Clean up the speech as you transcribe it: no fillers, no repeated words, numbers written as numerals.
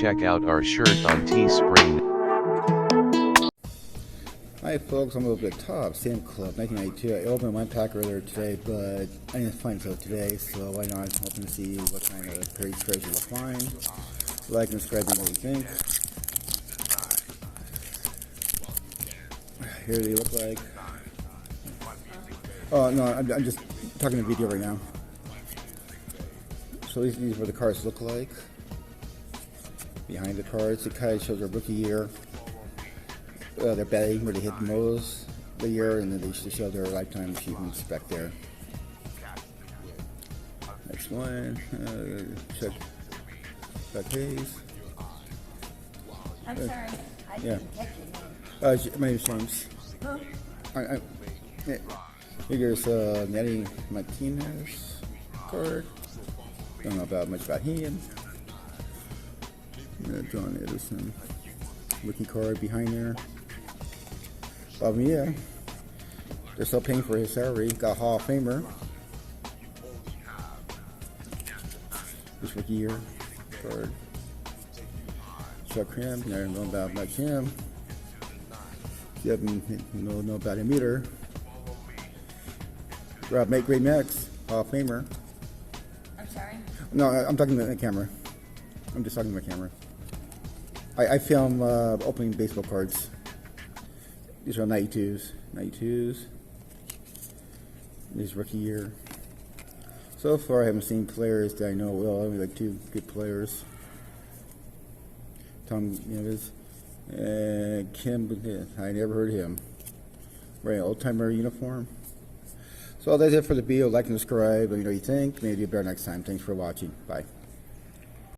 check out our shirt on Teespring. Hi folks, I'm over at Top Sam Club 1992. I opened my pack earlier today, but I didn't find it today, so why not open to see what kind of pretty treasure we'll find. Like and subscribe and what you think. Here they look like. Oh no, I'm just talking to video right now. So these are what the cards look like. Behind the cards, it kind of shows their rookie year. Their betting where they hit the most the year, and then they show their lifetime achievements back there. Next one, check that case. I'm sorry, I didn't catch your name. My name is James. Huh? Here's Nettie Martinez card. Don't know about much about him. John Edison rookie card behind there. Yeah, they're still paying for his salary. Got a Hall of Famer. This rookie year card. Chuck him. Never know about much him. You haven't know about him either. Great Max, Hall of Famer. I'm sorry? No, I'm talking to the camera. I'm just talking to my camera. I film opening baseball cards. These are 92s. 92s. This rookie year. So far, I haven't seen players that I know well. Only like two good players. Tom Nevis and Kim. I never heard of him. Wearing an old timer uniform. So that's it for the video. Like and subscribe. Let me know what you think. Maybe do better next time. Thanks for watching. Bye.